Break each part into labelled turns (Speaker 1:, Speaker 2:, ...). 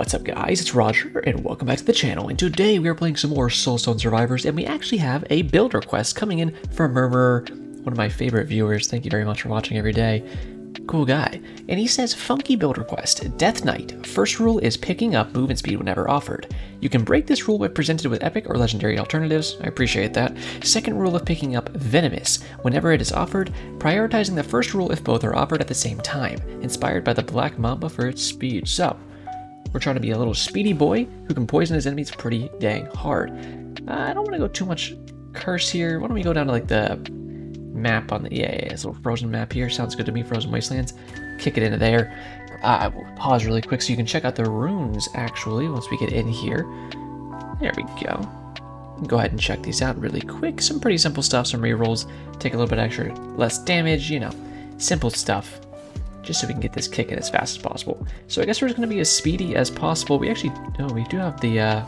Speaker 1: What's up guys, it's Roger, and welcome back to the channel, and today we are playing some more Soulstone Survivors, and we actually have a build request coming in from Murmur, one of my favorite viewers. Thank you very much for watching every day. Cool guy. And he says, funky build request, Death Knight. First rule is picking up movement speed whenever offered. You can break this rule when presented with epic or legendary alternatives. I appreciate that. Second rule of picking up Venomous. Whenever it is offered, prioritizing the first rule if both are offered at the same time. Inspired by the Black Mamba for its speed. So, we're trying to be a little speedy boy who can poison his enemies pretty dang hard. I don't want to go too much curse here. Why don't we go down to like the map on the this little frozen map here. Sounds good to me. Frozen Wastelands. Kick it into there. I will pause really quick so you can check out the runes actually once we get in here. There we go. Go ahead and check these out really quick. Some pretty simple stuff. Some rerolls. Take a little bit extra, less damage. You know, simple stuff. Just so we can get this kicking as fast as possible. So I guess we're just going to be as speedy as possible. We actually, we do have the,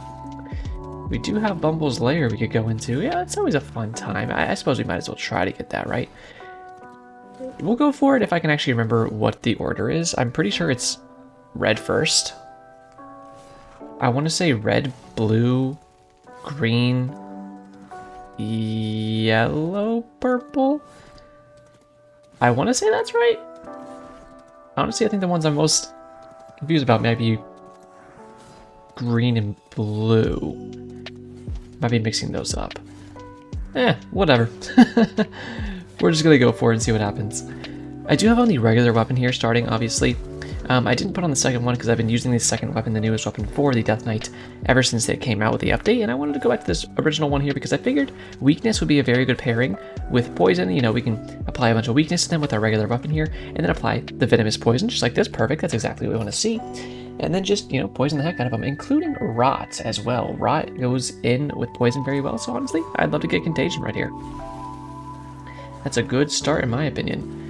Speaker 1: we do have Bumble's Lair we could go into. Yeah, it's always a fun time. I suppose we might as well try to get that, right? We'll go for it if I can actually remember what the order is. I'm pretty sure it's red first. I want to say red, blue, green, yellow, purple. I want to say that's right. Honestly, I think the ones I'm most confused about might be green and blue. Might be mixing those up. Whatever. We're just gonna go for it and see what happens. I do have only regular weapon here starting, obviously. I didn't put on the second one because I've been using the second weapon, the newest weapon for the Death Knight, ever since it came out with the update, and I wanted to go back to this original one here because I figured weakness would be a very good pairing with poison. You know, we can apply a bunch of weakness to them with our regular weapon here, and then apply the venomous poison, just like this. Perfect, that's exactly what we want to see. And then just, you know, poison the heck out of them, including Rot as well. Rot goes in with poison very well, so honestly, I'd love to get Contagion right here. That's a good start in my opinion.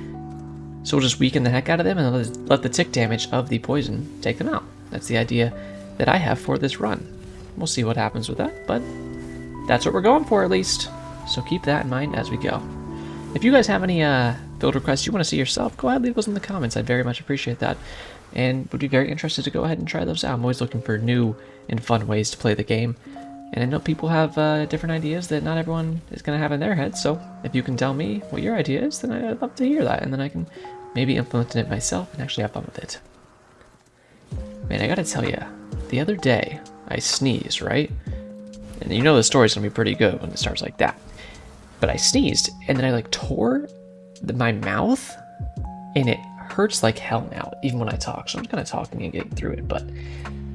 Speaker 1: So we'll just weaken the heck out of them and let the tick damage of the poison take them out. That's the idea that I have for this run. We'll see what happens with that, but that's what we're going for at least. So keep that in mind as we go. If you guys have any build requests you want to see yourself, go ahead, leave those in the comments. I'd very much appreciate that. And would be very interested to go ahead and try those out. I'm always looking for new and fun ways to play the game. And I know people have different ideas that not everyone is going to have in their head, so if you can tell me what your idea is, then I'd love to hear that, and then I can maybe implement it myself and actually have fun with it. Man, I gotta tell you, the other day, I sneezed, right? And you know the story's going to be pretty good when it starts like that. But I sneezed, and then I like tore my mouth, and it hurts like hell now, even when I talk, so I'm kind of talking and getting through it, but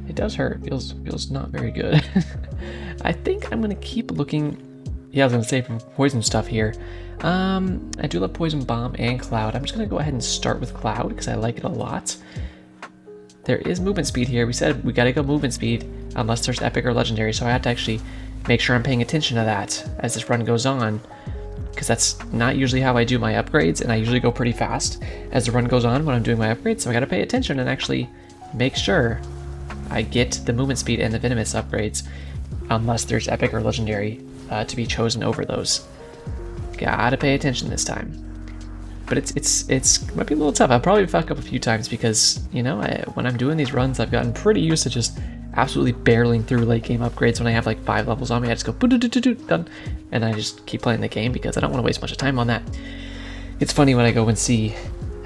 Speaker 1: it does hurt. Feels not very good. I think I'm gonna keep looking. Yeah, I was gonna say from poison stuff here. I do love Poison Bomb and Cloud. I'm just gonna go ahead and start with Cloud because I like it a lot. There is movement speed here. We said we gotta go movement speed unless there's epic or legendary, so I have to actually make sure I'm paying attention to that as this run goes on, because that's not usually how I do my upgrades, and I usually go pretty fast as the run goes on when I'm doing my upgrades, so I gotta pay attention and actually make sure I get the movement speed and the venomous upgrades unless there's epic or legendary to be chosen over those. Gotta pay attention this time. But it's might be a little tough. I'll probably fuck up a few times because, you know, when I'm doing these runs, I've gotten pretty used to just absolutely barreling through late game upgrades. When I have like 5 levels on me, I just go done, and I just keep playing the game because I don't want to waste much time on that. It's funny when I go and see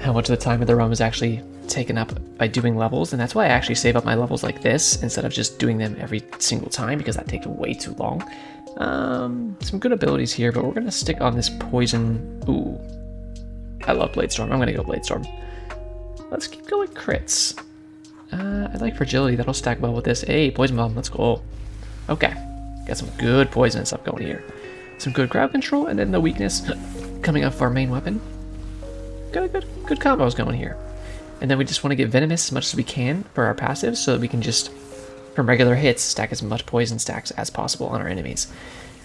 Speaker 1: how much of the time of the run is actually taken up by doing levels, and that's why I actually save up my levels like this instead of just doing them every single time because that takes way too long. Some good abilities here, but we're gonna stick on this poison. Ooh, I love Bladestorm. I'm gonna go Bladestorm. Let's keep going crits. I like fragility. That'll stack well with this. Hey, poison bomb. Let's go. Okay, got some good poison stuff going here. Some good crowd control, and then the weakness coming up for our main weapon. Got a good combos going here. And then we just want to get venomous as much as we can for our passives so that we can just, from regular hits, stack as much poison stacks as possible on our enemies.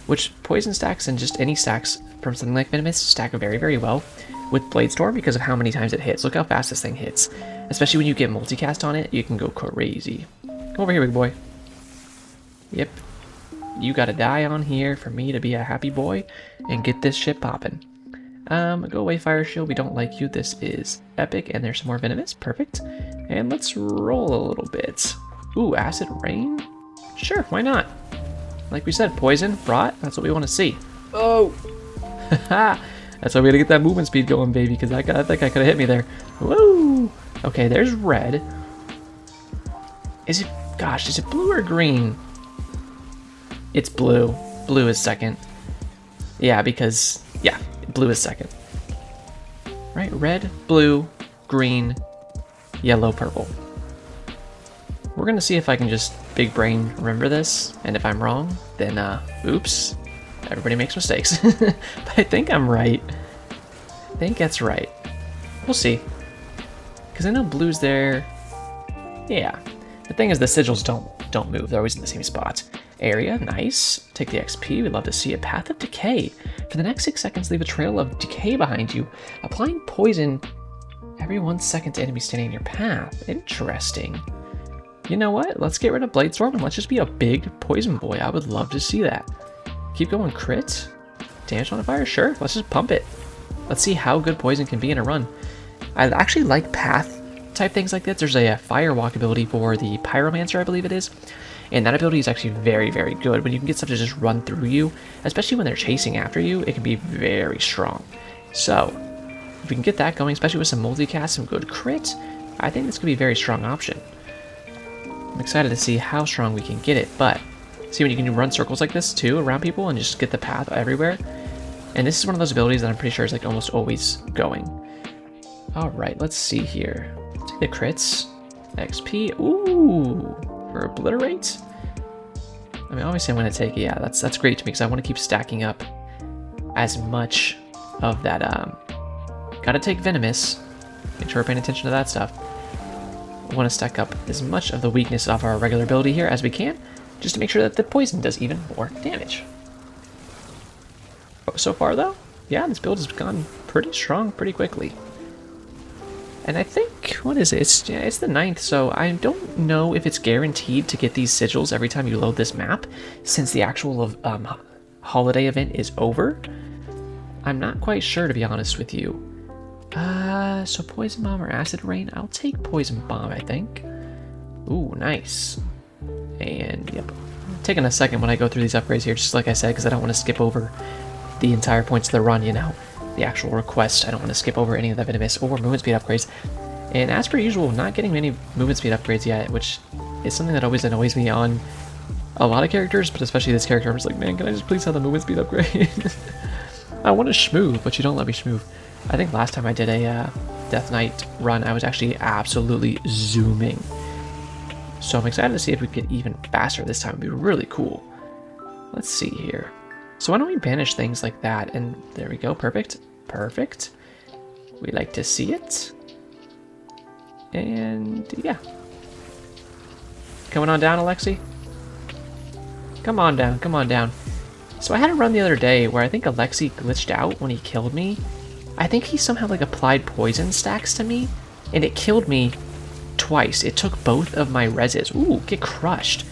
Speaker 1: Which poison stacks and just any stacks from something like venomous stack very, very well with Bladestorm because of how many times it hits. Look how fast this thing hits. Especially when you get multicast on it, you can go crazy. Come over here, big boy. Yep. You gotta die on here for me to be a happy boy and get this shit poppin'. Go away, Fire Shield. We don't like you. This is epic, and there's some more venomous. Perfect. And let's roll a little bit. Ooh, acid rain? Sure, why not? Like we said, poison, rot, that's what we want to see. Oh! Haha! That's why we gotta get that movement speed going, baby, because I think I could have hit me there. Woo! Okay, there's red. Is it, gosh, is it blue or green? It's blue. Blue is second. Yeah, because, yeah, blue is second. Right, red, blue, green, yellow, purple. We're gonna see if I can just big brain remember this, and if I'm wrong, then, oops. Everybody makes mistakes. But I think I'm right. I think that's right. We'll see. Because I know blue's there. Yeah. The thing is, the sigils don't move. They're always in the same spot. Area, nice. Take the XP. We'd love to see a path of decay. For the next 6 seconds, leave a trail of decay behind you. Applying poison every 1 second to enemies standing in your path. Interesting. You know what? Let's get rid of Bladestorm and let's just be a big poison boy. I would love to see that. Keep going, crit. Damage modifier, sure. Let's just pump it. Let's see how good poison can be in a run. I actually like path type things like this. There's a firewalk ability for the Pyromancer, I believe it is. And that ability is actually very, very good. When you can get stuff to just run through you, especially when they're chasing after you, it can be very strong. So, if we can get that going, especially with some multicast, some good crit, I think this could be a very strong option. I'm excited to see how strong we can get it, but see when you can run circles like this too around people and just get the path everywhere. And this is one of those abilities that I'm pretty sure is like almost always going. Alright, let's see here. Take the crits. XP. Ooh! For obliterate? I mean, obviously I'm going to take, yeah, that's great to me because I want to keep stacking up as much of that. Gotta take venomous. Make sure we're paying attention to that stuff. I want to stack up as much of the weakness of our regular ability here as we can, just to make sure that the poison does even more damage. So far though, yeah, this build has gone pretty strong pretty quickly. And I think, what is it? It's the 9th, so I don't know if it's guaranteed to get these sigils every time you load this map, since the actual holiday event is over. I'm not quite sure, to be honest with you. So Poison Bomb or Acid Rain? I'll take Poison Bomb, I think. Ooh, nice. And, yep. I'm taking a second when I go through these upgrades here, just like I said, because I don't want to skip over the entire points of the run, you know. The actual request. I don't want to skip over any of the venomous or movement speed upgrades. And as per usual, not getting many movement speed upgrades yet, which is something that always annoys me on a lot of characters, but especially this character. I'm just like, man, can I just please have the movement speed upgrade? I want to schmoove, but you don't let me schmoove. I think last time I did a Death Knight run, I was actually absolutely zooming. So I'm excited to see if we get even faster this time. It'd be really cool. Let's see here. So why don't we banish things like that? And there we go. Perfect. Perfect. We like to see it. And yeah. Coming on down, Alexi? Come on down. Come on down. So I had a run the other day where I think Alexi glitched out when he killed me. I think he somehow like applied poison stacks to me, and it killed me twice. It took both of my reses. Ooh, get crushed.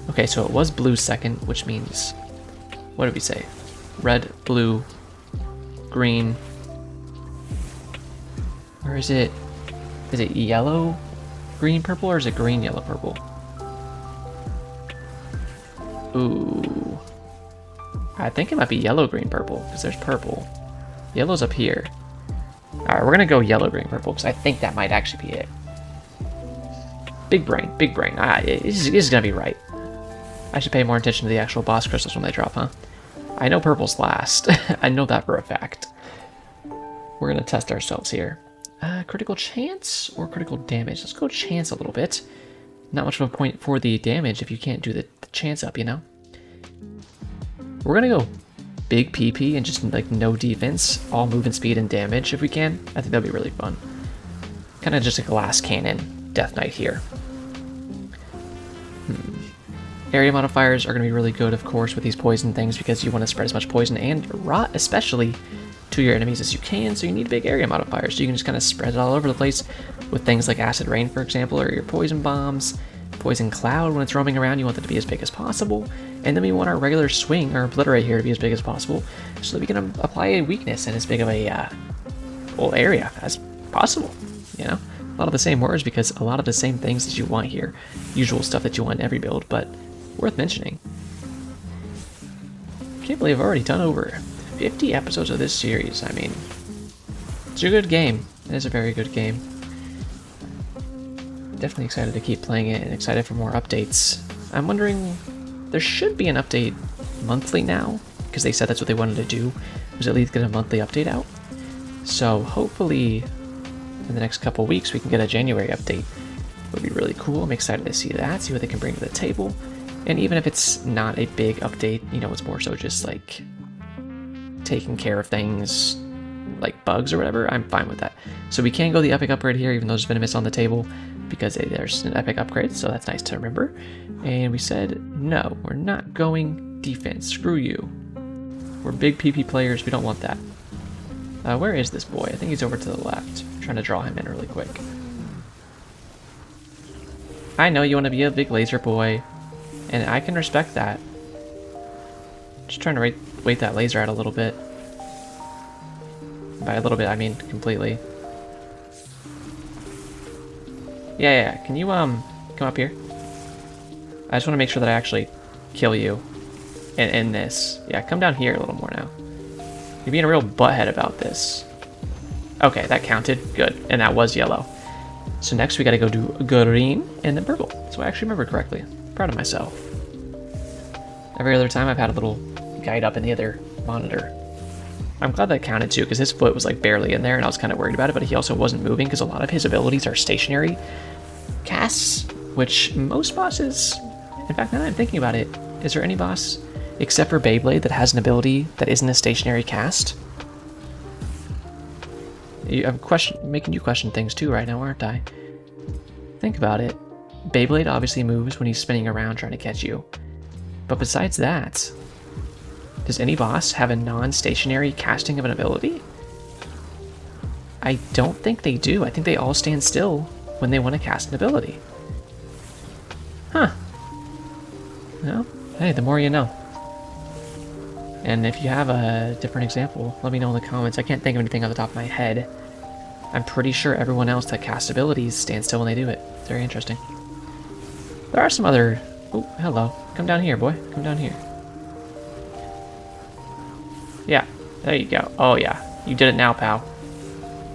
Speaker 1: Okay, so it was blue second, which means... What did we say? Red, blue, green. Or is it yellow, green, purple, or is it green, yellow, purple? Ooh. I think it might be yellow, green, purple, because there's purple. Yellow's up here. Alright, we're gonna go yellow, green, purple, because I think that might actually be it. Big brain, big brain. This is gonna be right. I should pay more attention to the actual boss crystals when they drop, huh? I know purple's last. I know that for a fact. We're gonna test ourselves here. Critical chance or critical damage? Let's go chance a little bit. Not much of a point for the damage if you can't do the chance up, you know? We're gonna go big PP and just like no defense, all movement speed and damage if we can. I think that'd be really fun. Kind of just a glass cannon Death Knight here. Area modifiers are going to be really good, of course, with these poison things because you want to spread as much poison and rot, especially, to your enemies as you can, so you need big area modifiers. So you can just kind of spread it all over the place with things like Acid Rain, for example, or your Poison Bombs, Poison Cloud. When it's roaming around, you want it to be as big as possible. And then we want our regular Swing, or Obliterate here, to be as big as possible, so that we can apply a weakness in as big of a area as possible, you know? lot of the same words because a lot of the same things that you want here. Usual stuff that you want in every build, but worth mentioning. Can't believe I've already done over 50 episodes of this series. I mean, it's a good game. It is a very good game. Definitely excited to keep playing it and excited for more updates. I'm wondering, there should be an update monthly now, because they said that's what they wanted to do, was at least get a monthly update out. So hopefully in the next couple weeks we can get a January update. It would be really cool. I'm excited to see that, see what they can bring to the table. And even if it's not a big update, you know, it's more so just like taking care of things like bugs or whatever, I'm fine with that. So we can go the epic upgrade here, even though there's Venomous on the table, because there's an epic upgrade, so that's nice to remember. And we said, no, we're not going defense. Screw you. We're big PP players, we don't want that. Where is this boy? I think he's over to the left. I'm trying to draw him in really quick. I know you want to be a big laser boy, and I can respect that. Just trying to wait that laser out a little bit. By a little bit, I mean completely. Yeah, can you, come up here? I just want to make sure that I actually kill you in this. Yeah, come down here a little more now. You're being a real butthead about this. Okay, that counted. Good. And that was yellow. So next we gotta go do green and then purple. So I actually remember correctly. Proud of myself. Every other time I've had a little guide up in the other monitor. I'm glad that counted too, because his foot was like barely in there and I was kind of worried about it, but he also wasn't moving because a lot of his abilities are stationary casts, which most bosses, in fact, now that I'm thinking about it, is there any boss except for Beyblade that has an ability that isn't a stationary cast? I'm making you question things too right now, aren't I? Think about it. Beyblade obviously moves when he's spinning around trying to catch you. But besides that, does any boss have a non-stationary casting of an ability? I don't think they do. I think they all stand still when they want to cast an ability. Huh. Well, hey, the more you know. And if you have a different example, let me know in the comments. I can't think of anything off the top of my head. I'm pretty sure everyone else that casts abilities stands still when they do it. It's very interesting. There are some other... Oh, hello. Come down here, boy. Come down here. Yeah, there you go. Oh, yeah. You did it now, pal.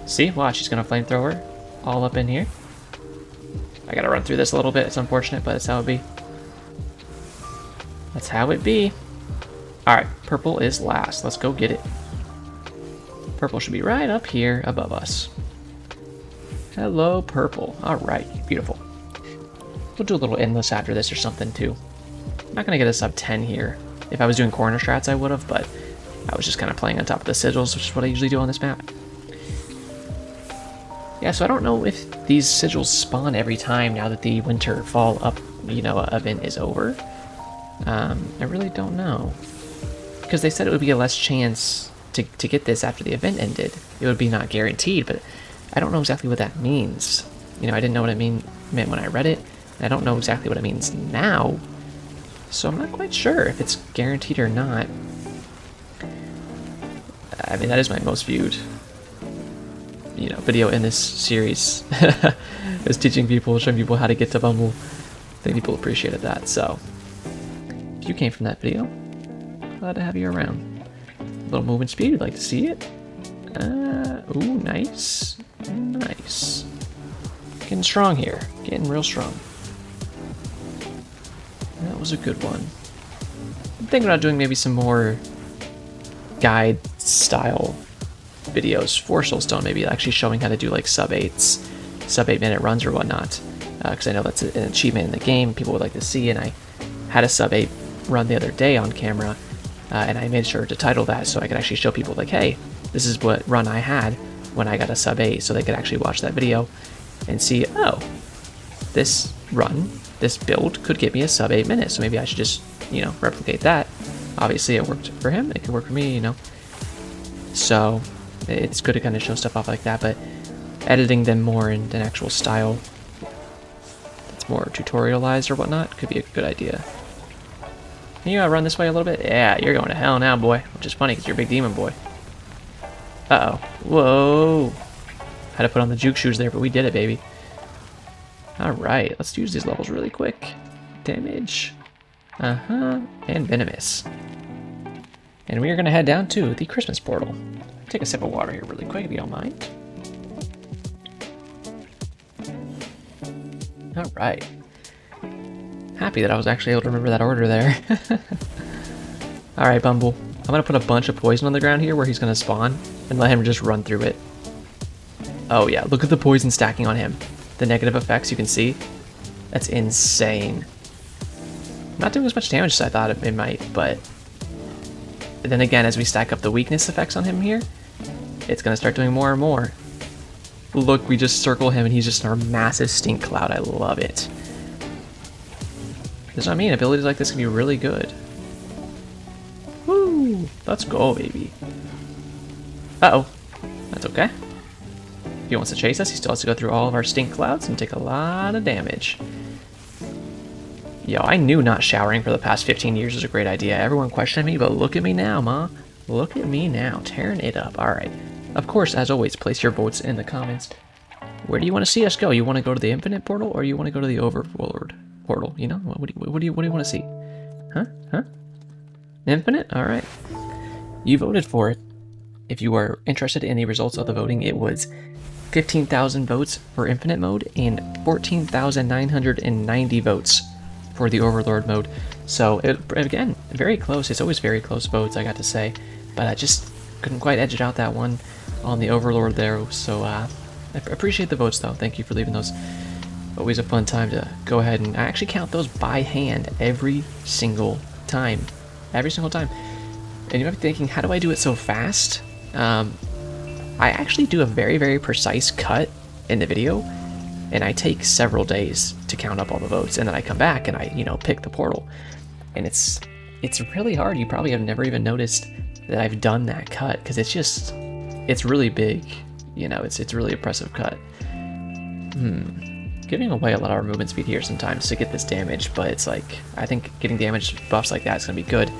Speaker 1: See? Watch, she's gonna flamethrower all up in here. I gotta run through this a little bit. It's unfortunate, but that's how it be. That's how it be. Alright, purple is last. Let's go get it. Purple should be right up here above us. Hello, purple. Alright, beautiful. We'll do a little endless after this or something, too. I'm not gonna get a sub 10 here. If I was doing corner strats, I would have, but I was just kind of playing on top of the sigils, which is what I usually do on this map. Yeah, so I don't know if these sigils spawn every time now that the winter fall up, you know, event is over. I really don't know. Because they said it would be a less chance to get this after the event ended. It would be not guaranteed, but I don't know exactly what that means. You know, I didn't know what it meant when I read it, and I don't know exactly what it means now. So I'm not quite sure if it's guaranteed or not. I mean, that is my most viewed, you know, video in this series. Is teaching people, showing people how to get to Bumble. I think people appreciated that, so. If you came from that video, glad to have you around. A little movement speed, you'd like to see it? Ooh, nice. Nice. Getting strong here. Getting real strong. That was a good one. I'm thinking about doing maybe some more guide style videos for Soulstone, maybe actually showing how to do like sub 8-minute runs or whatnot, because I know that's an achievement in the game people would like to see, and I had a sub 8 run the other day on camera, and I made sure to title that so I could actually show people like, hey, this is what run I had when I got a sub 8, so they could actually watch that video and see, oh, this run, this build could get me a sub 8 minutes, so maybe I should just, you know, replicate that. Obviously it worked for him, it could work for me, you know. So it's good to kind of show stuff off like that, but editing them more in an actual style that's more tutorialized or whatnot could be a good idea. Can you run this way a little bit? Yeah, you're going to hell now, boy. Which is funny because you're a big demon boy. Uh-oh. Whoa. Had to put on the juke shoes there, but we did it, baby. Alright, let's use these levels really quick. Damage. And venomous. And we are going to head down to the Christmas portal. Take a sip of water here really quick if you don't mind. Alright. Happy that I was actually able to remember that order there. Alright, Bumble. I'm going to put a bunch of poison on the ground here where he's going to spawn and let him just run through it. Oh yeah, look at the poison stacking on him. The negative effects you can see. That's insane. Not doing as much damage as I thought it might, but then again, as we stack up the weakness effects on him here, it's going to start doing more and more. Look, we just circle him and he's just our massive stink cloud. I love it. That's what I mean, abilities like this can be really good. Woo! Let's go, baby. Uh-oh. That's okay. If he wants to chase us, he still has to go through all of our stink clouds and take a lot of damage. Yo, I knew not showering for the past 15 years was a great idea. Everyone questioned me, but look at me now, ma. Look at me now, tearing it up. Alright. Of course, as always, place your votes in the comments. Where do you want to see us go? You want to go to the Infinite Portal, or you want to go to the Overlord Portal? You know, what do you want to see? Huh? Infinite? All right. You voted for it. If you are interested in the results of the voting, it was 15,000 votes for Infinite mode and 14,990 votes for the Overlord mode. So again, very close. It's always very close votes, I got to say, but I just couldn't quite edge it out that one on the Overlord there. So I appreciate the votes though. Thank you for leaving those. Always a fun time to go ahead and I actually count those by hand every single time. Every single time. And you might be thinking, how do I do it so fast? I actually do a very, very precise cut in the video, and I take several days to count up all the votes, and then I come back and I, pick the portal. And it's really hard. You probably have never even noticed that I've done that cut, because it's really big. It's a really impressive cut. Giving away a lot of our movement speed here sometimes to get this damage, but it's like, I think getting damage buffs like that is going to be good.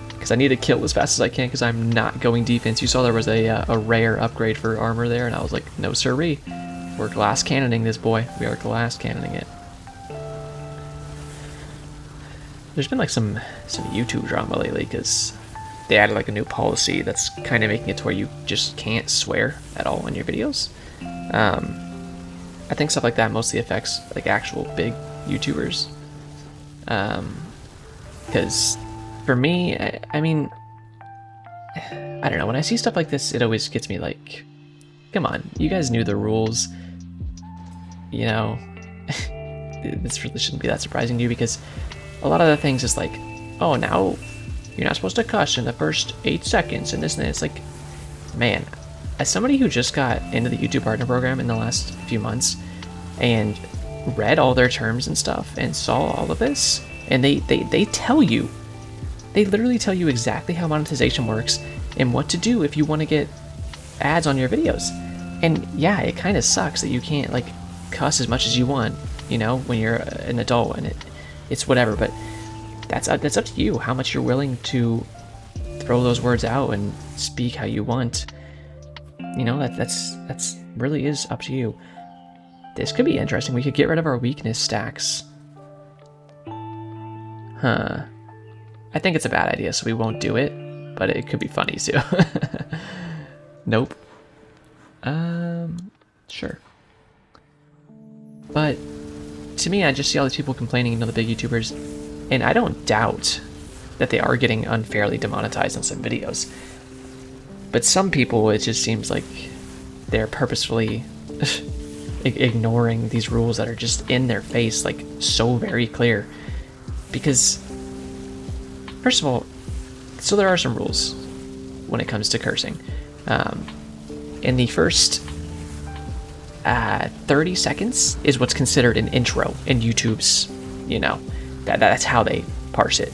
Speaker 1: Because I need to kill as fast as I can because I'm not going defense. You saw there was a rare upgrade for armor there, and I was like, no siree. We're glass cannoning this boy. We are glass cannoning it. There's been like some YouTube drama lately because they added like a new policy that's kind of making it to where you just can't swear at all in your videos. I think stuff like that mostly affects like actual big YouTubers. Because for me, I mean, I don't know, when I see stuff like this, it always gets me like, come on, you guys knew the rules. This really shouldn't be that surprising to you because a lot of the things is like, oh, now you're not supposed to cuss in the first 8 seconds and this and that. It's like, man, as somebody who just got into the YouTube partner program in the last few months and read all their terms and stuff and saw all of this, and they tell you, they literally tell you exactly how monetization works and what to do if you want to get ads on your videos. And yeah, it kind of sucks that you can't like cuss as much as you want, when you're an adult, and it's whatever, but that's up to you how much you're willing to throw those words out and speak how you want. That's really is up to you. This could be interesting. We could get rid of our weakness stacks. I think it's a bad idea, so we won't do it, but it could be funny too. Nope. Sure. But to me, I just see all these people complaining, the big YouTubers, and I don't doubt that they are getting unfairly demonetized on some videos. But some people, it just seems like they're purposefully ignoring these rules that are just in their face, like so very clear. Because, first of all, so there are some rules when it comes to cursing. In the first 30 seconds is what's considered an intro in YouTube's, that's how they parse it.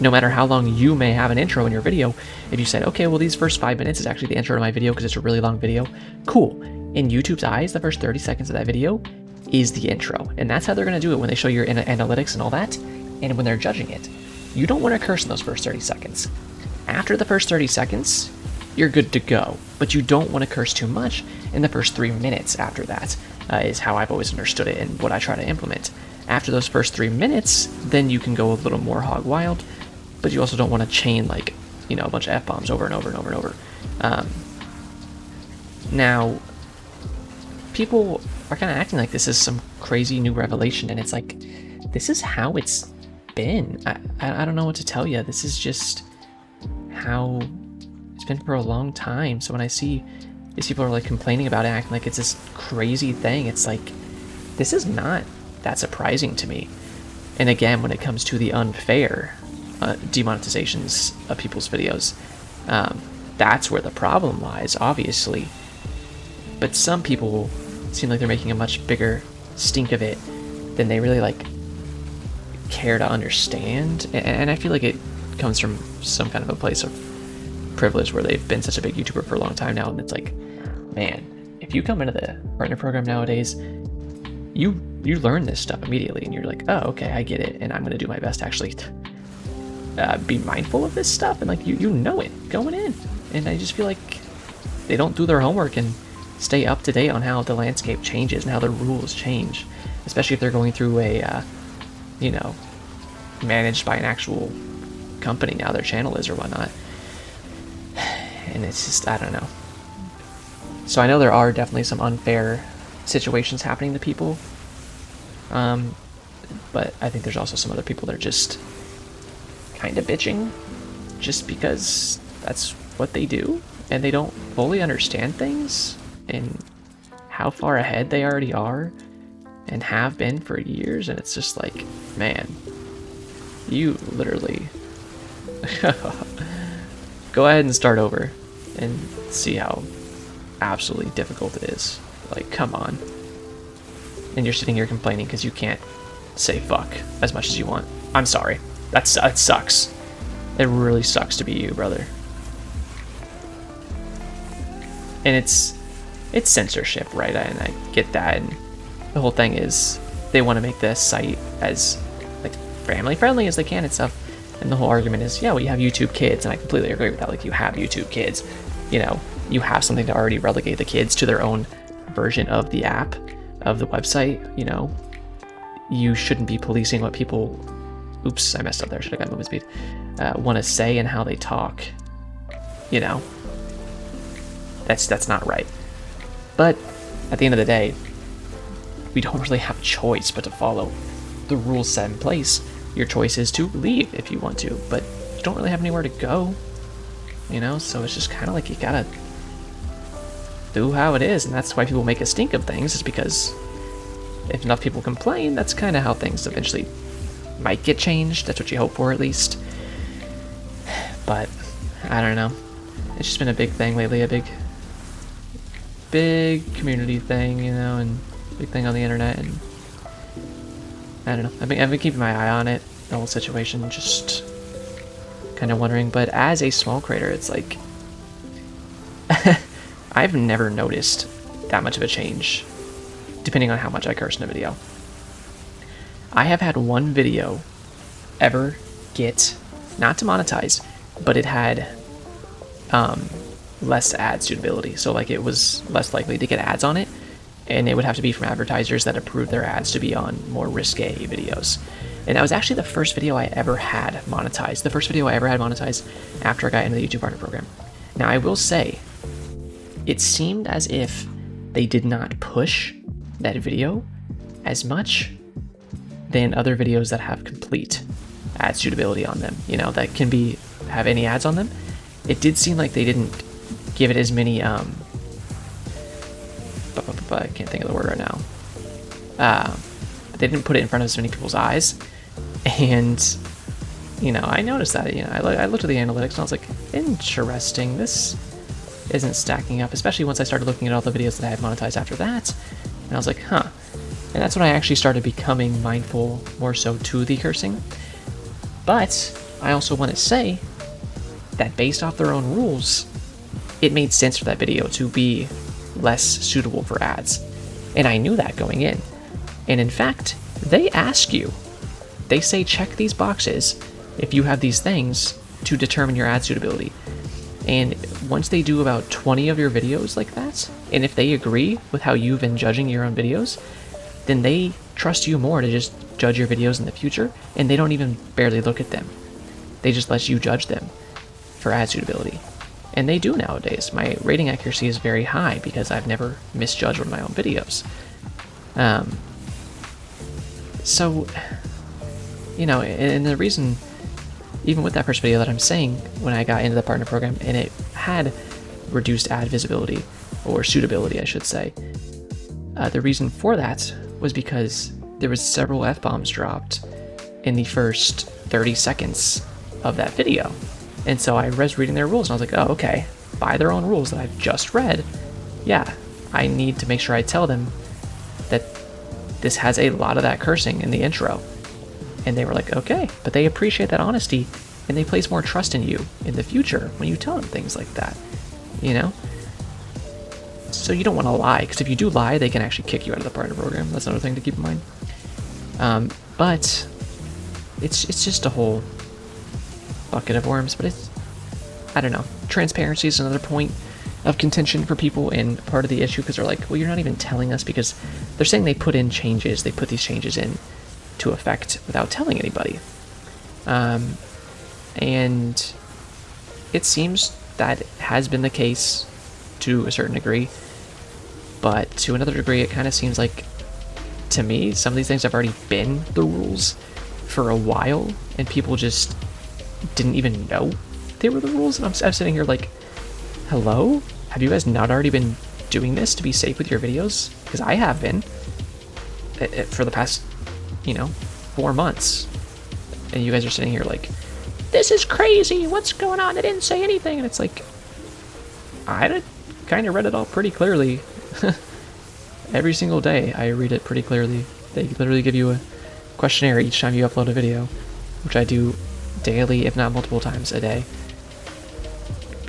Speaker 1: No matter how long you may have an intro in your video, if you said, okay, well, these first 5 minutes is actually the intro to my video because it's a really long video, cool. In YouTube's eyes, the first 30 seconds of that video is the intro. And that's how they're going to do it when they show your analytics and all that, and when they're judging it. You don't want to curse in those first 30 seconds. After the first 30 seconds, you're good to go. But you don't want to curse too much in the first 3 minutes after that, is how I've always understood it and what I try to implement. After those first 3 minutes, then you can go a little more hog wild, but you also don't want to chain, like, you know, a bunch of F-bombs over and over and over and over. Now, people are kind of acting like this is some crazy new revelation, and it's like, this is how it's been. I don't know what to tell you. This is just how it's been for a long time. So when I see these people are like complaining about it, acting like it's this crazy thing, it's like, this is not that surprising to me. And again, when it comes to the unfair demonetizations of people's videos, that's where the problem lies, obviously. But some people seem like they're making a much bigger stink of it than they really like care to understand. And I feel like it comes from some kind of a place of privilege where they've been such a big YouTuber for a long time now, and it's like, man, if you come into the partner program nowadays, you learn this stuff immediately, and you're like, oh, okay, I get it, and I'm gonna do my best to actually be mindful of this stuff, and like you know it going in. And I just feel like they don't do their homework and stay up to date on how the landscape changes and how the rules change, especially if they're going through a you know, managed by an actual company now, their channel is or whatnot. And it's just, I don't know. So I know there are definitely some unfair situations happening to people, but I think there's also some other people that are just kind of bitching just because that's what they do, and they don't fully understand things and how far ahead they already are and have been for years. And it's just like, man, you literally go ahead and start over and see how absolutely difficult it is. Like, come on. And you're sitting here complaining because you can't say fuck as much as you want. I'm sorry. That sucks. It really sucks to be you, brother. And it's censorship, right? And I get that. And the whole thing is they want to make this site as like family friendly as they can and stuff. And the whole argument is, yeah, well, you have YouTube Kids, and I completely agree with that. Like, you have YouTube Kids, you know, you have something to already relegate the kids to their own version of the app, of the website. You know, you shouldn't be policing what people, oops, I messed up there, should have got movement speed, want to say and how they talk. You know, that's not right. But at the end of the day, we don't really have a choice but to follow the rules set in place. Your choice is to leave if you want to, but you don't really have anywhere to go, you know? So it's just kind of like you gotta do how it is, and that's why people make a stink of things, is because if enough people complain, that's kind of how things eventually might get changed. That's what you hope for, at least. But I don't know. It's just been a big thing lately, a big community thing, you know, and big thing on the internet, and I don't know. I've been keeping my eye on it, the whole situation, just kind of wondering. But as a small creator, it's like I've never noticed that much of a change, depending on how much I curse in a video. I have had one video ever get not demonetized, but it had less ad suitability. So like, it was less likely to get ads on it, and it would have to be from advertisers that approved their ads to be on more risque videos. And that was actually the first video I ever had monetized. The first video I ever had monetized after I got into the YouTube Partner Program. Now, I will say, it seemed as if they did not push that video as much than other videos that have complete ad suitability on them, you know, that can have any ads on them. It did seem like they didn't give it as many, I can't think of the word right now. They didn't put it in front of as many people's eyes. And, you know, I noticed that, you know, I looked at the analytics and I was like, interesting, this isn't stacking up, especially once I started looking at all the videos that I had monetized after that. And I was like, huh. And that's when I actually started becoming mindful more so to the cursing. But I also want to say that based off their own rules, it made sense for that video to be less suitable for ads. And I knew that going in. And in fact, they ask you, they say check these boxes if you have these things to determine your ad suitability. And once they do about 20 of your videos like that, and if they agree with how you've been judging your own videos, then they trust you more to just judge your videos in the future, and they don't even barely look at them. They just let you judge them for ad suitability. And they do nowadays. My rating accuracy is very high because I've never misjudged one of my own videos. So, you know, and the reason, even with that first video that I'm saying, when I got into the partner program and it had reduced ad visibility, or suitability, I should say, the reason for that was because there was several F-bombs dropped in the first 30 seconds of that video. And so I was reading their rules and I was like, oh, okay, by their own rules that I've just read, yeah, I need to make sure I tell them that this has a lot of that cursing in the intro. And they were like, okay, but they appreciate that honesty and they place more trust in you in the future when you tell them things like that, you know? So you don't want to lie, because if you do lie, they can actually kick you out of the partner program. That's another thing to keep in mind. But it's just a whole bucket of worms, but I don't know. Transparency is another point of contention for people and part of the issue, because they're like, well, you're not even telling us, because they're saying they put in changes, they put these changes in to effect without telling anybody. And it seems that has been the case to a certain degree, but to another degree, it kind of seems like, to me, some of these things have already been the rules for a while, and people just didn't even know they were the rules. And I'm sitting here like, hello? Have you guys not already been doing this to be safe with your videos? Because I have been for the past, 4 months. And you guys are sitting here like, this is crazy, what's going on? They didn't say anything. And it's like, I kind of read it all pretty clearly. Every single day I read it pretty clearly. They literally give you a questionnaire each time you upload a video, which I do daily, if not multiple times a day.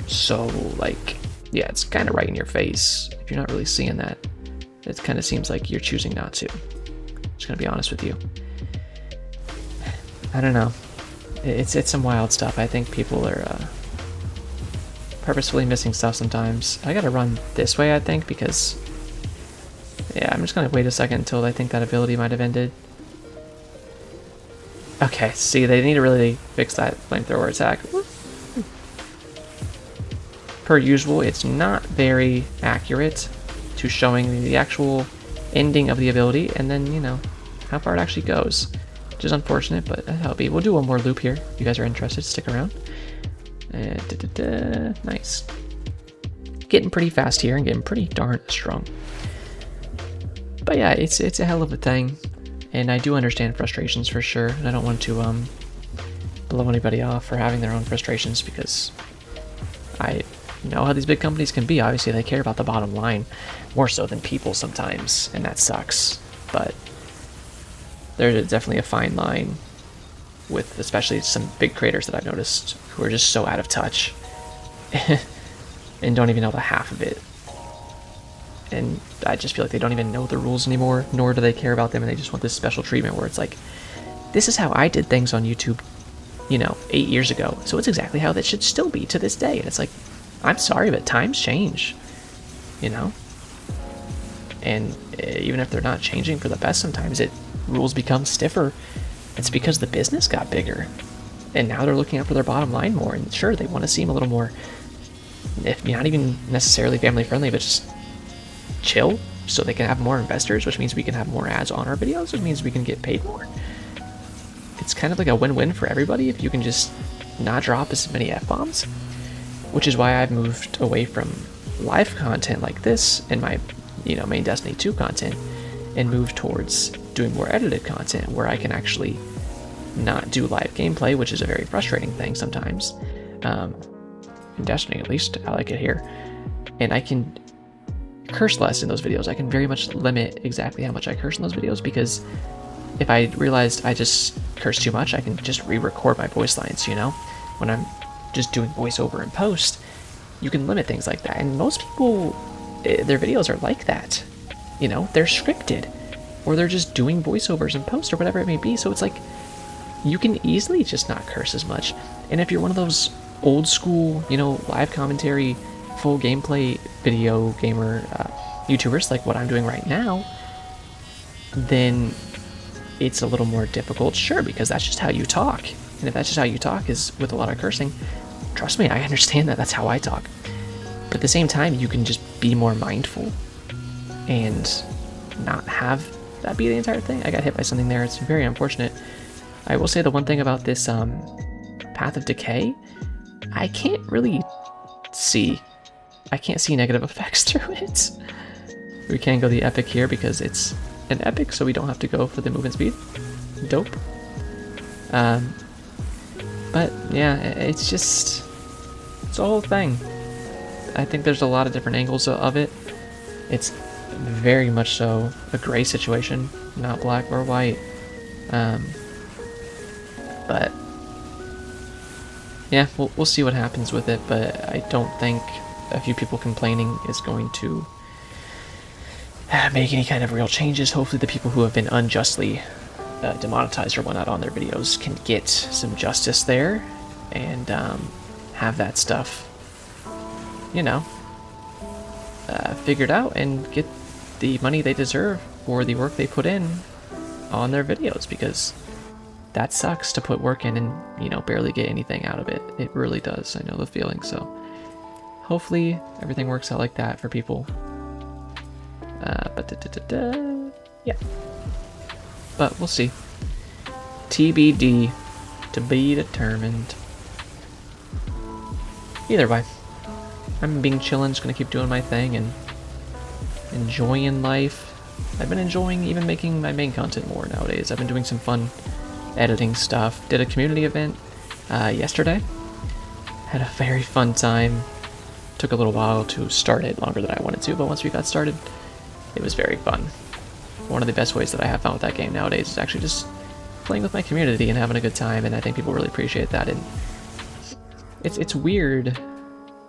Speaker 1: So, like, yeah, it's kind of right in your face. If you're not really seeing that, it kind of seems like you're choosing not to. Just gonna be honest with you. I don't know. It's some wild stuff. I think people are purposefully missing stuff sometimes. I gotta run this way, I think, because yeah, I'm just gonna wait a second until I think that ability might have ended. Okay, see, they need to really fix that flamethrower attack. Per usual, it's not very accurate to showing the actual ending of the ability, and then, how far it actually goes. Which is unfortunate, but that'll be. We'll do one more loop here. If you guys are interested, stick around. Nice. Getting pretty fast here and getting pretty darn strong. But yeah, it's a hell of a thing, and I do understand frustrations for sure. And I don't want to blow anybody off for having their own frustrations, because I know how these big companies can be. Obviously, they care about the bottom line more so than people sometimes, and that sucks. But there's definitely a fine line with especially some big creators that I've noticed who are just so out of touch and don't even know the half of it. And I just feel like they don't even know the rules anymore, nor do they care about them, and they just want this special treatment where it's like, this is how I did things on YouTube, 8 years ago, so it's exactly how that should still be to this day. And it's like, I'm sorry, but times change, And even if they're not changing for the best, sometimes rules become stiffer. It's because the business got bigger, and now they're looking out for their bottom line more. And sure, they want to seem a little more, if not even necessarily family friendly, but just chill, so they can have more investors, which means we can have more ads on our videos, which means we can get paid more. It's kind of like a win-win for everybody if you can just not drop as many F-bombs, which is why I've moved away from live content like this and my main Destiny 2 content, and moved towards doing more edited content where I can actually not do live gameplay, which is a very frustrating thing sometimes. In Destiny, at least, I like it here. And I can curse less in those videos. I can very much limit exactly how much I curse in those videos, because if I realized I just curse too much, I can just re-record my voice lines, when I'm just doing voiceover in post. You can limit things like that, and most people, their videos are like that. They're scripted, or they're just doing voiceovers in post, or whatever it may be. So it's like, you can easily just not curse as much. And if you're one of those old school, live commentary full gameplay video gamer YouTubers like what I'm doing right now, then it's a little more difficult, sure, because that's just how you talk. And if that's just how you talk is with a lot of cursing, trust me, I understand that. That's how I talk. But at the same time, you can just be more mindful and not have that be the entire thing. I got hit by something there. It's very unfortunate. I will say the one thing about this Path of Decay, I can't really see. I can't see negative effects through it. We can go the epic here because it's an epic, so we don't have to go for the movement speed. Dope. But yeah, it's just, it's a whole thing. I think there's a lot of different angles of it. It's very much so a gray situation, not black or white. But yeah, we'll see what happens with it, but I don't think a few people complaining is going to make any kind of real changes. Hopefully the people who have been unjustly demonetized or whatnot on their videos can get some justice there and have that stuff, you know, figured out and get the money they deserve for the work they put in on their videos, because that sucks to put work in and, you know, barely get anything out of it. It really does. I know the feeling. So hopefully everything works out like that for people. Yeah. But we'll see. TBD, to be determined. Either way, I'm being chillin', just gonna keep doing my thing and enjoying life. I've been enjoying even making my main content more nowadays. I've been doing some fun editing stuff. Did a community event yesterday. Had a very fun time. Took a little while to start it, longer than I wanted to, but once we got started, it was very fun. One of the best ways that I have found with that game nowadays is actually just playing with my community and having a good time, and I think people really appreciate that. And it's weird.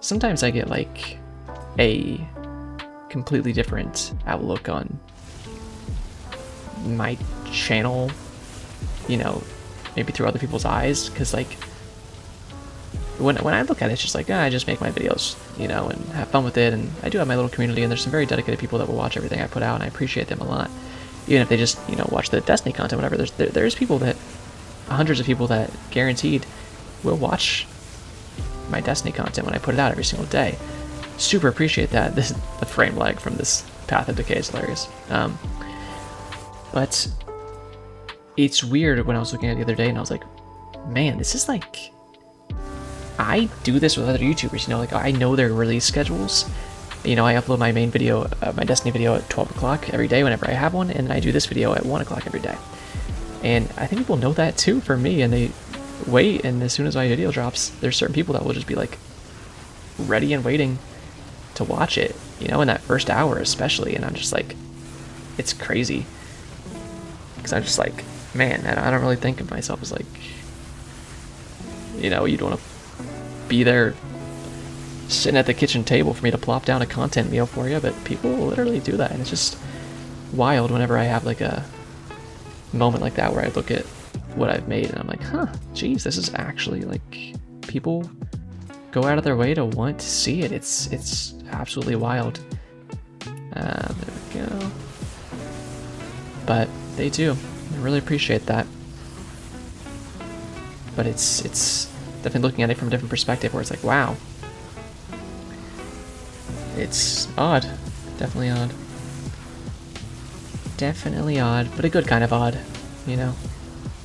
Speaker 1: Sometimes I get like a completely different outlook on my channel, you know, maybe through other people's eyes, because like when I look at it, it's just like, I just make my videos, you know, and have fun with it. And I do have my little community, and there's some very dedicated people that will watch everything I put out, and I appreciate them a lot. Even if they just, you know, watch the Destiny content, whatever, there's people that, hundreds of people that guaranteed will watch my Destiny content when I put it out every single day. Super appreciate that. The frame lag from this Path of Decay is hilarious. But it's weird when I was looking at it the other day and I was like, man, this is like, I do this with other YouTubers, you know, like I know their release schedules. You know, I upload my main video, my Destiny video at 12 o'clock every day whenever I have one, and I do this video at 1 o'clock every day. And I think people know that too for me, and they wait, and as soon as my video drops, there's certain people that will just be like ready and waiting to watch it, you know, in that first hour especially. And I'm just like, it's crazy, because I'm just like, man, I don't really think of myself as like, you know, you'd want to be there sitting at the kitchen table for me to plop down a content meal for you, but people literally do that, and it's just wild whenever I have like a moment like that where I look at what I've made and I'm like, huh, geez, this is actually like, people go out of their way to want to see it. It's absolutely wild. There we go. But they do. I really appreciate that. But it's definitely looking at it from a different perspective where it's like, wow. It's odd. Definitely odd. Definitely odd, but a good kind of odd, you know?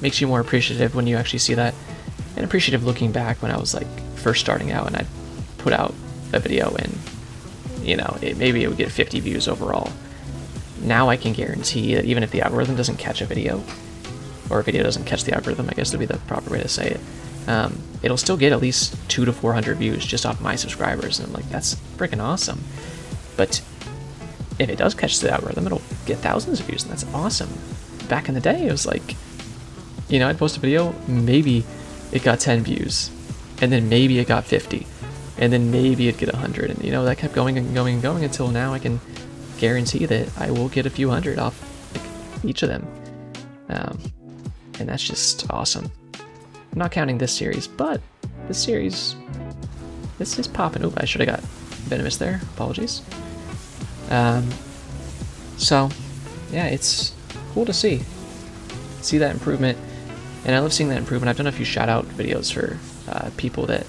Speaker 1: Makes you more appreciative when you actually see that. And appreciative looking back when I was like first starting out and I'd put out a video and, you know, maybe it would get 50 views overall. Now I can guarantee that even if the algorithm doesn't catch a video, or a video doesn't catch the algorithm, I guess would be the proper way to say it, it'll still get at least 200 to 400 views just off my subscribers, and I'm like, that's freaking awesome. But if it does catch the algorithm, it'll get thousands of views, and that's awesome. Back in the day, it was like, you know, I'd post a video, maybe it got 10 views, and then maybe it got 50, and then maybe it'd get 100, and you know, that kept going and going and going until now I can guarantee that I will get a few hundred off like, each of them. And that's just awesome. I'm not counting this series, but this series, this is popping. Oop, I should have got Venomous there. Apologies. So, yeah, it's cool to see that improvement, and I love seeing that improvement. I've done a few shout-out videos for people that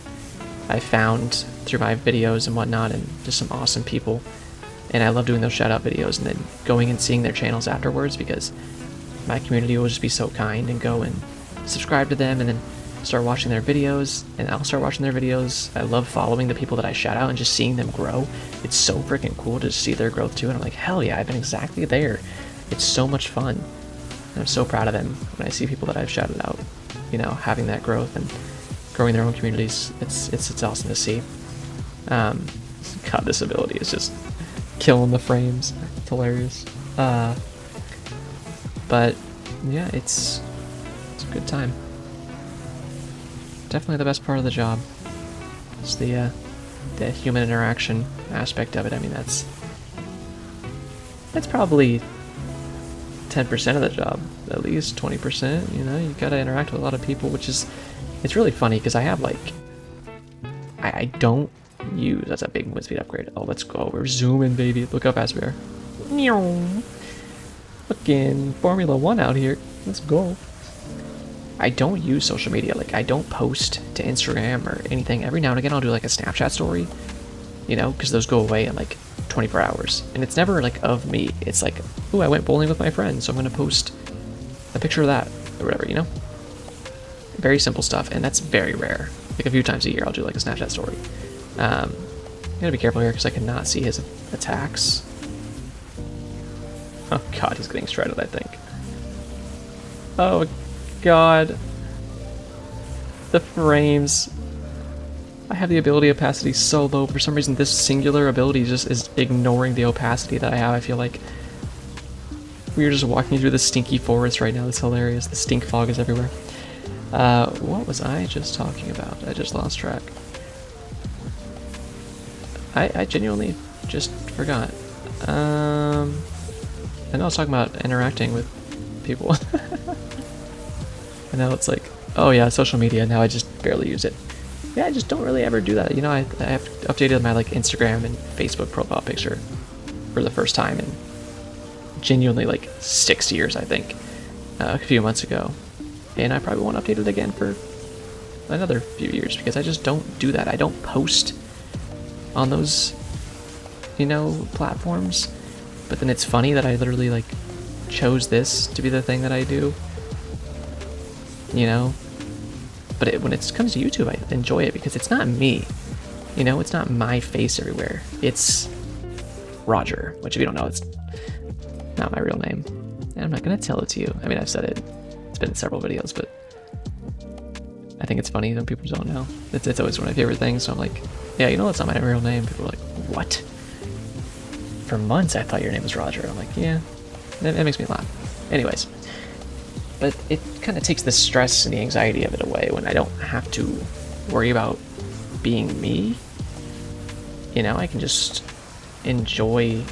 Speaker 1: I found through my videos and whatnot, and just some awesome people, and I love doing those shout-out videos and then going and seeing their channels afterwards, because my community will just be so kind and go and subscribe to them and then start watching their videos, and I'll start watching their videos. I love following the people that I shout out and just seeing them grow. It's so freaking cool to see their growth too, and I'm like, hell yeah, I've been exactly there. It's so much fun, and I'm so proud of them when I see people that I've shouted out, you know, having that growth and growing their own communities. It's awesome to see. God, this ability is just killing the frames. It's hilarious. But yeah, it's a good time. Definitely the best part of the job. It's the human interaction aspect of it. I mean, that's probably 10% of the job, at least 20%. You know, you gotta interact with a lot of people, which is, it's really funny because I have like, I don't use, that's a big movement speed upgrade. Oh, let's go. We're zooming, baby. Look how fast we are. Fucking Formula 1 out here. Let's go. I don't use social media. Like, I don't post to Instagram or anything. Every now and again, I'll do like a Snapchat story, you know, because those go away in like 24 hours. And it's never like of me. It's like, ooh, I went bowling with my friends, so I'm going to post a picture of that or whatever, you know? Very simple stuff, and that's very rare. Like a few times a year, I'll do like a Snapchat story. I'm going to be careful here because I cannot see his attacks. Oh god, he's getting shredded, I think. Oh god. The frames. I have the ability opacity so low. For some reason, this singular ability just is ignoring the opacity that I have, I feel like. We are just walking through the stinky forest right now. It's hilarious. The stink fog is everywhere. What was I just talking about? I just lost track. I genuinely just forgot. I know I was talking about interacting with people. And now it's like, oh yeah, social media, now I just barely use it. Yeah, I just don't really ever do that. You know, I have updated my like Instagram and Facebook profile picture for the first time in genuinely like 6 years, I think, a few months ago. And I probably won't update it again for another few years because I just don't do that. I don't post on those, you know, platforms. But then it's funny that I literally like chose this to be the thing that I do, you know. But when it comes to YouTube, I enjoy it because it's not me, you know. It's not my face everywhere. It's Roger, which if you don't know, it's not my real name, and I'm not gonna tell it to you. I mean, I've said it. It's been in several videos, but I think it's funny when people don't know. It's always one of my favorite things. So I'm like, yeah, you know, that's not my real name. People are like, what? For months, I thought your name was Roger. I'm like, yeah, that makes me laugh. Anyways, but it kind of takes the stress and the anxiety of it away when I don't have to worry about being me. You know, I can just enjoy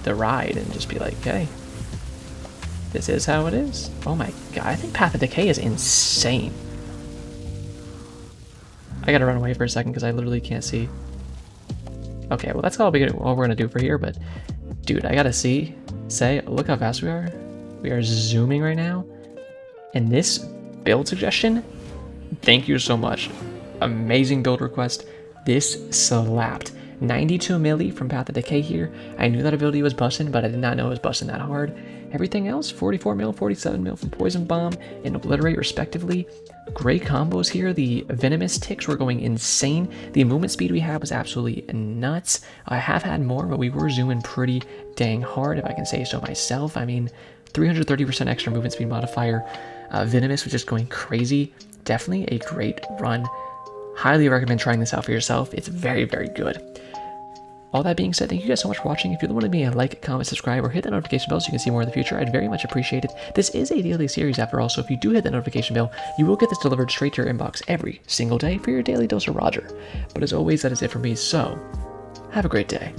Speaker 1: the ride and just be like, hey, this is how it is. Oh my god, I think Path of Decay is insane. I gotta run away for a second because I literally can't see. Okay, well that's all we're gonna do for here, but dude, I gotta say, look how fast we are. We are zooming right now. And this build suggestion, thank you so much. Amazing build request. This slapped. 92 milli from Path of Decay here. I knew that ability was busting, but I did not know it was busting that hard. Everything else, 44 mil, 47 mil from Poison Bomb and Obliterate respectively. Great combos here. The Venomous ticks were going insane. The movement speed we had was absolutely nuts. I have had more, but we were zooming pretty dang hard, if I can say so myself. I mean, 330% extra movement speed modifier. Venomous was just going crazy. Definitely a great run. Highly recommend trying this out for yourself. It's very, very good. All that being said, thank you guys so much for watching. If you're the one to be a like, comment, subscribe, or hit that notification bell so you can see more in the future, I'd very much appreciate it. This is a daily series after all, so if you do hit that notification bell, you will get this delivered straight to your inbox every single day for your daily dose of Roger. But as always, that is it for me, so have a great day.